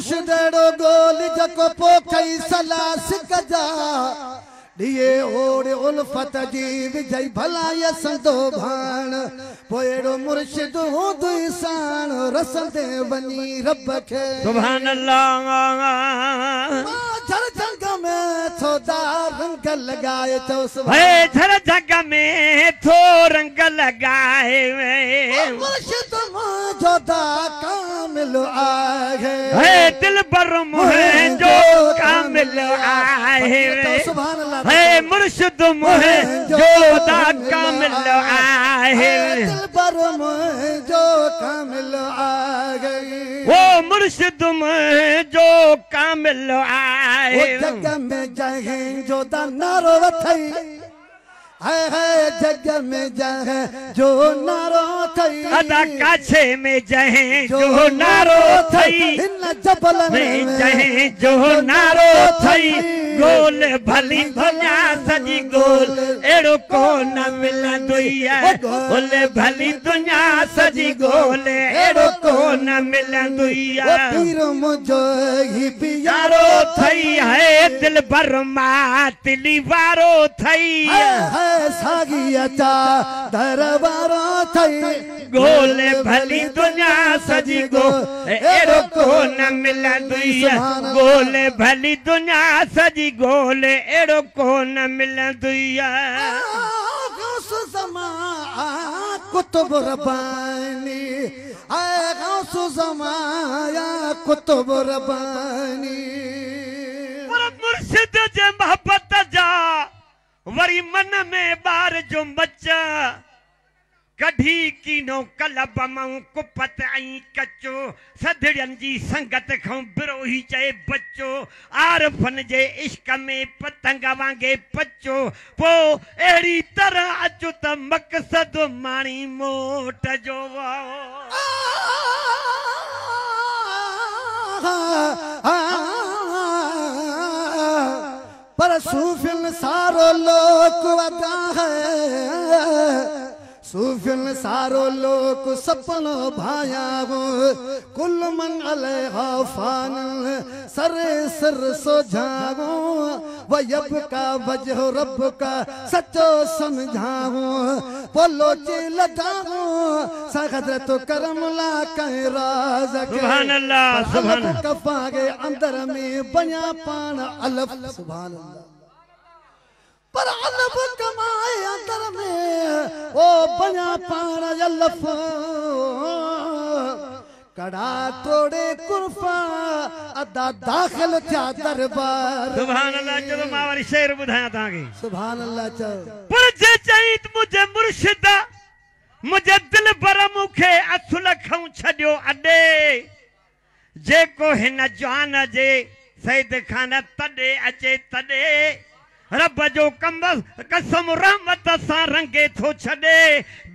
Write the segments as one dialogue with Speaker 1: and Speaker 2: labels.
Speaker 1: मुर्शिदेड़ो गोली जको पोखई सलास कजा दिए ओड़े उल्फत जी विजय भला ये संदो भाण पोएड़ो मुर्शिद हो दुईसान रसंदे बनी रब के
Speaker 2: सुभान अल्लाह
Speaker 1: झर जग में थोड़ा रंग लगाए तो
Speaker 2: है झर जग में थो रंग लगाए
Speaker 1: मुर्शिद जो दा कामिल आए
Speaker 2: है दिल पर मुहे जो कामिल आए
Speaker 1: सुभान अल्लाह
Speaker 2: है मुर्शिद मुहे जो दा कामिल आए
Speaker 1: दिल पर मुहे जो कामिल आ गई
Speaker 2: वो मुर्शिद मुहे जो कामिल आए
Speaker 1: जग में जाए जो दा नारो थई है जग में जाए जो नारो थई
Speaker 2: अदा काछे में जहे जो नारो थई
Speaker 1: इन जबल
Speaker 2: में जहे जो नारो थई गोल भली दुनिया सजी गोल एड़ो को न मिलंदो है गोल भली दुनिया सजी गोल एड़ो को न मिलंदो है
Speaker 1: पीर मुझो ही
Speaker 2: प्यारो थई है दिल भर मातली वारो थई
Speaker 1: है सागी अचा दरबारो थई
Speaker 2: गोल भली दुनिया सजी गोल एड़ो को न मिलंदो है गोल भली दुनिया सजी गोल एड़ो को न मिलंदो है
Speaker 1: कुतुब रबानी आए गौसु ज़माया कुतुब रबानी
Speaker 2: मुर्शिद जे मोहब्बत जा वरी मन में बार जो मचा कढ़ी कीनो कलब मऊ कुपत आई कचो सधड़न जी संगत खां बिरोही चए बच्चो आरफन जे इश्क में पतंग वांगे पचो पो एड़ी तरह अचो त मकसद माणी मोट जो
Speaker 1: पर सूफिल सारो लोक वदा है सूफिल सारो लोक सपनो भाया कुल मन अलैहा फान सरे सिर सो जागो वयब का वजह रब का सचो समझाओ बोलो चे लगाओ सगदर तो करम ला कह राज
Speaker 2: सुभान अल्लाह सुभान
Speaker 1: अल्लाह कफागे अंदर में बया पान अलफ सुभान अल्लाह पर अलफ कमाए अंदर में ओ बया पान अलफ कड़ा तोड़े कुर्फा अदा दाखिल थिया दरबार
Speaker 2: सुभान अल्लाह चलो मां वाली शेर बुधाया ताके
Speaker 1: सुभान अल्लाह चल
Speaker 2: पर जे चाहित मुझे मुर्शिद मुझे दिल पर मुखे असुल खां छडियो अडे जेको हिन जवान जे सईद खान तडे अचे तडे रब जो कसम रहमत सां रंगे थो छॾे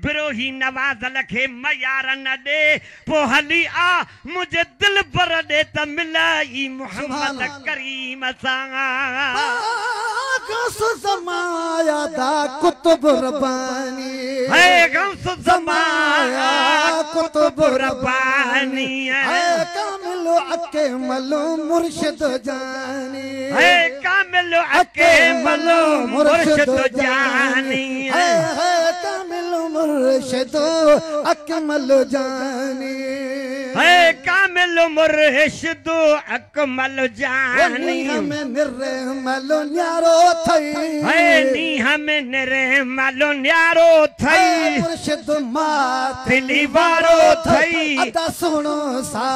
Speaker 2: बिरोही नवाज़ल खे मयार न ॾे पोइ हली आ मुंहिंजे दिल भर ॾे त मिलाई मोहम्मद करीम सां
Speaker 1: गौस ज़माया दा कुतुब रब्बानी
Speaker 2: है गौस ज़माया कुतुब रब्बानी
Speaker 1: है कामिल अकेमल मुर्शिद जानी
Speaker 2: है कामिल अकेमल मुर्शिद जानी
Speaker 1: है कामिल मुर्शिद अकमल जानी
Speaker 2: है कामिल मुर्शिद अकमल जानी
Speaker 1: हमें निर्मल न्यारो थई
Speaker 2: है नी हमें निर्मल न्यारो थई
Speaker 1: मुर्शिद मातली
Speaker 2: वारो थई
Speaker 1: अदा सुनो सा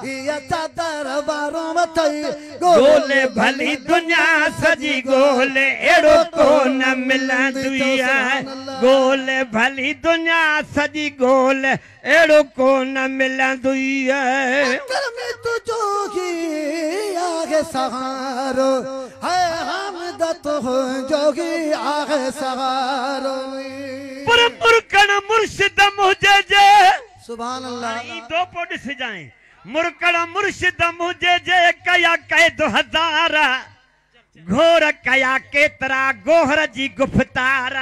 Speaker 1: ये दरबारो मथई
Speaker 2: गोले भली दुनिया सजी गोले एड़ो को न मिलंदी है गोले भली दुनिया सजी गोले एड़ो को न मिलंदी है
Speaker 1: कर में तू जोगी आगे सहारो है हमद तो जोगी आगे सहारो
Speaker 2: पर मुर्कन मुर्शिद मुझे जे
Speaker 1: सुभान अल्लाह
Speaker 2: ई दो पोड से जाए मुर्कन मुर्शिद मुझे जे कया कैद हज़ार घोर कया केतरा गोहर जी गुफ्तार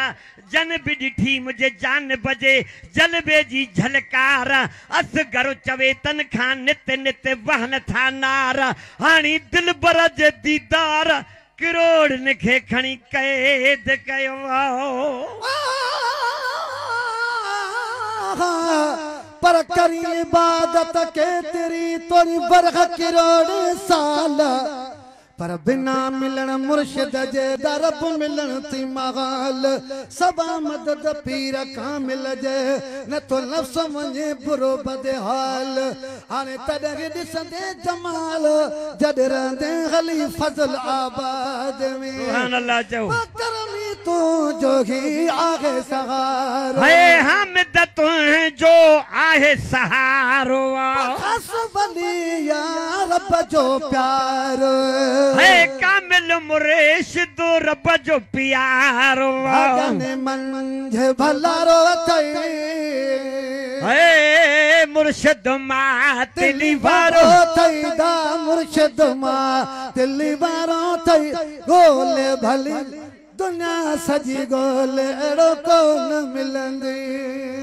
Speaker 2: जन भी ॾिठी मुझे जान बजे जलबे जी झलकार असगर चवे तन खां नित नित वहन था नार हाणी दिल बर जे दीदार किरोड़न खे खणी कैद कयो
Speaker 1: पर करी इबादत के तेरी तोरी बरख किरोड़ साल पर बिना मिलन मुर्शिद जे दरब मिलन थी मगाल सबा मदद पीर का मिल जे न तो नफ्स वञे बुरो बदहाल हाणे तॾहिं ॾिसंदे जमाल जॾहिं रहंदे गली फज़ल आबाद में
Speaker 2: सुभान अल्लाह चओ
Speaker 1: करमी तू जोगी आहे सहारो
Speaker 2: है हामिद तू जो आहे सहारो
Speaker 1: हस बली या रब जो प्यारो
Speaker 2: है कामिल मुर्शिद रब जो प्यारो
Speaker 1: भगन मंझ भलारो थई
Speaker 2: है मुर्शिद मां दिली वारो
Speaker 1: थई दा मुर्शिद मां दिली वारो थई गोले भली दुनिया सजी गोले एड़ो को न मिलंदी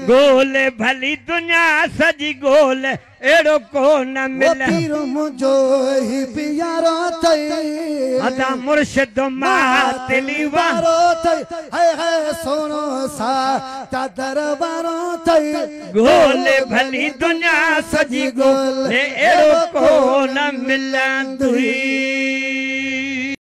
Speaker 2: गोले भली दुनिया सजी गोले एड़ो को न मिले
Speaker 1: पीर मुझो ही प्यारो थई
Speaker 2: अदा मुर्शिद मां दिली वारो
Speaker 1: थई है सोनो सा चादर वारो थई
Speaker 2: गोले भली दुनिया सजी गोले एड़ो को न मिलंदी